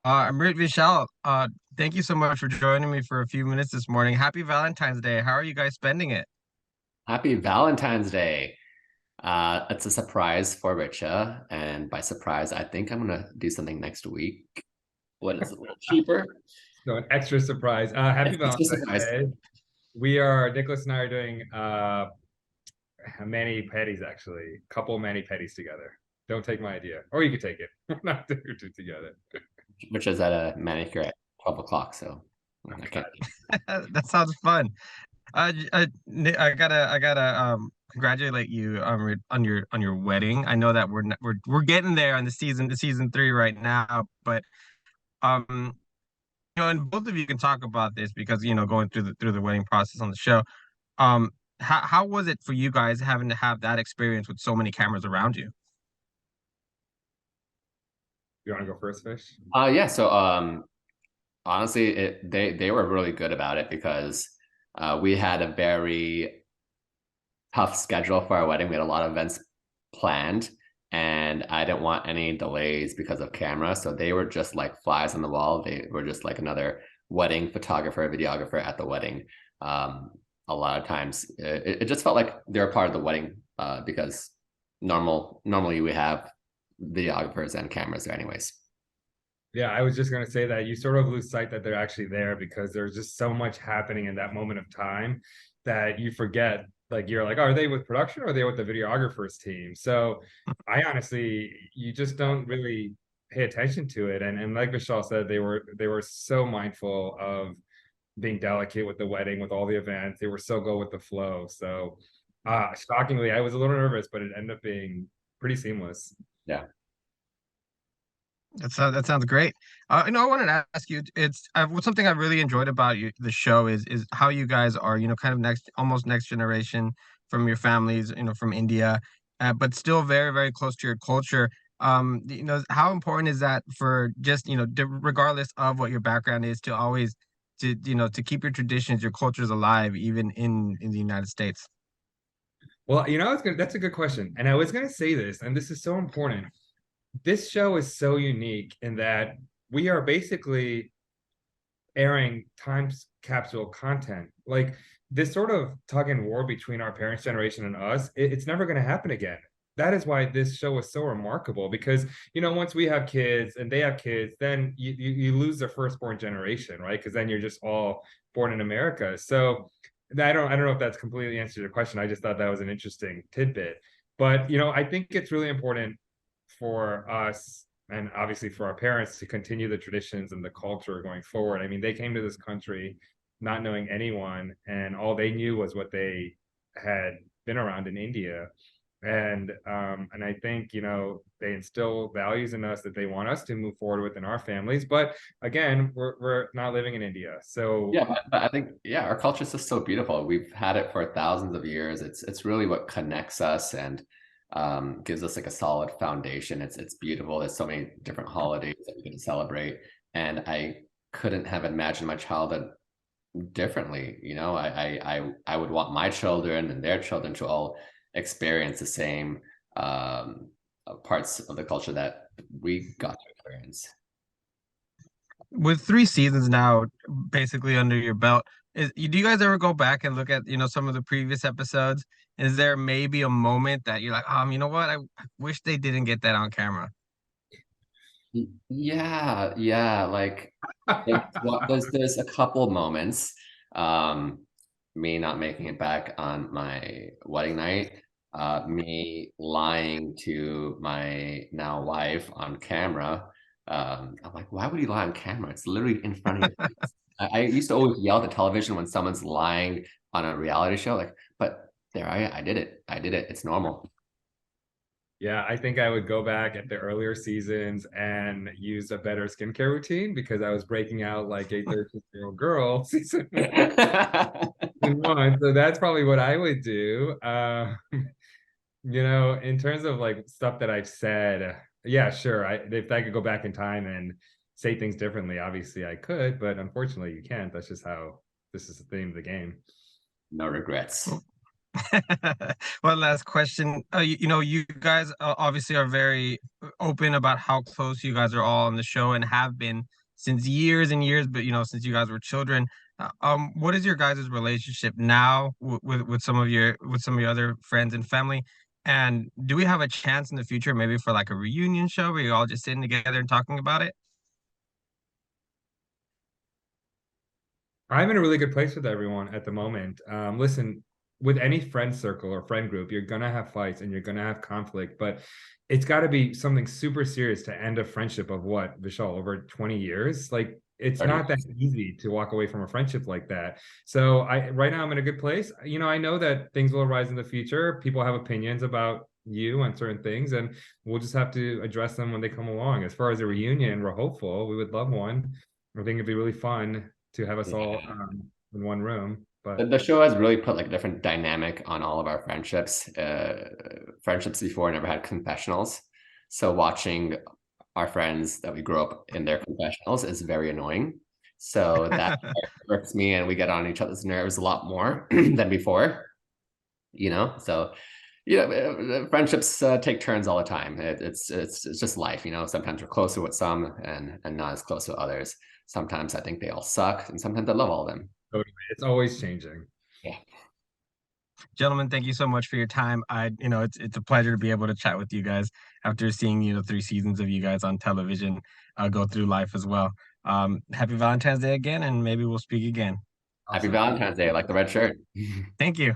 Amrit Vishal, thank you so much for joining me for a few minutes this morning. Happy Valentine's Day. How are you guys spending it? Happy Valentine's Day. It's a surprise for Richa, and by surprise, I think I'm gonna do something next week when it's a little cheaper. So an extra surprise. Happy It's a Valentine's surprise. Day. Nicholas and I are doing mani pedis actually. Couple mani pedis together. Don't take my idea. Or you could take it. We're not doing it together. Which is at a manicure at 12 o'clock, so I'm I can't. excited. That sounds fun. I gotta congratulate you on your wedding. I know that we're getting there on the season three right now, but um and both of you can talk about this because going through the wedding process on the show. Um, how was it for you guys having to have that experience with so many cameras around you? You want to go first, Fish? Yeah, so honestly, they were really good about it because we had a very tough schedule for our wedding. We had a lot of events planned, and I didn't want any delays because of camera. So they were just like flies on the wall. They were just like another wedding photographer, videographer at the wedding. A lot of times, it just felt like they're part of the wedding because normally we have videographers and cameras there anyways. Yeah, I was just going to say that you sort of lose sight that they're actually there because there's just so much happening in that moment of time that you forget. Like you're like, oh, are they with production or are they with the videographer's team? So I honestly, you just don't really pay attention to it. And like Vishal said, they were so mindful of being delicate with the wedding, with all the events. They were so good with the flow. So shockingly, I was a little nervous, but it ended up being pretty seamless. Yeah. That sounds great. I wanted to ask you. Something I really enjoyed about the show is how you guys are, kind of almost next generation from your families, from India, but still very, very close to your culture. How important is that for just, regardless of what your background is, to always to keep your traditions, your cultures alive, even in the United States? Well, that's a good question. And I was gonna say this, and this is so important. This show is so unique in that we are basically airing time capsule content. Like this sort of tug and war between our parents' generation and us, it's never going to happen again. That is why this show is so remarkable because once we have kids and they have kids, then you lose the firstborn generation, right? Because then you're just all born in America. So I don't know if that's completely answered your question. I just thought that was an interesting tidbit. But I think it's really important for us and obviously for our parents to continue the traditions and the culture going forward. I mean, they came to this country not knowing anyone, and all they knew was what they had been around in India. And I think they instill values in us that they want us to move forward with in our families. But again, we're not living in India, so Yeah, but I think our culture is just so beautiful. We've had it for thousands of years. It's really what connects us and gives us like a solid foundation. It's beautiful. There's so many different holidays that we can celebrate, and I couldn't have imagined my childhood differently. I would want my children and their children to all experience the same parts of the culture that we got to experience. With three seasons now basically under your belt, do you guys ever go back and look at, some of the previous episodes? Is there maybe a moment that you're like, you know what? I wish they didn't get that on camera. Yeah. Like there's a couple moments. Um, Me not making it back on my wedding night, me lying to my now wife on camera. I'm like, why would you lie on camera? It's literally in front of your face. I used to always yell at the television when someone's lying on a reality show, like, but there I did it. I did it. It's normal. yeah, I think I would go back at the earlier seasons and use a better skincare routine because I was breaking out like a 13-year-old girl season one. So that's probably what I would do. In terms of like stuff that I've said, yeah, sure. If I could go back in time and say things differently, obviously I could, but unfortunately you can't. That's just how this is the theme of the game. No regrets. One last question. You guys obviously are very open about how close you guys are all on the show and have been since years and years, but since you guys were children. What is your guys' relationship now with some of your other friends and family? And do we have a chance in the future, maybe for like a reunion show where you're all just sitting together and talking about it? I'm in a really good place with everyone at the moment. Listen, with any friend circle or friend group, you're gonna have fights and you're gonna have conflict, but it's got to be something super serious to end a friendship of what, Vishal, over 20 years? Like, it's 30 not that years. easy to walk away from a friendship like that. So I right now I'm in a good place. I know that things will arise in the future. People have opinions about you on certain things, and we'll just have to address them when they come along. As far as a reunion, we're hopeful. We would love one. I think it'd be really fun to have us all Yeah. in one room. The, But the show has really put like a different dynamic on all of our friendships. Friendships before never had confessionals. So watching our friends that we grew up in their confessionals is very annoying. So that irks me and we get on each other's nerves a lot more than before, you know? So, friendships take turns all the time. It's just life, you know? Sometimes we're closer with some and not as close with others. Sometimes I think they all suck and sometimes I love all of them. totally, it's always changing. Yeah. Gentlemen, thank you so much for your time. It's a pleasure to be able to chat with you guys after seeing, 3 seasons of you guys on television go through life as well. Happy Valentine's Day again, and maybe we'll speak again. Happy Awesome. Valentine's Day, like the red shirt. Thank you.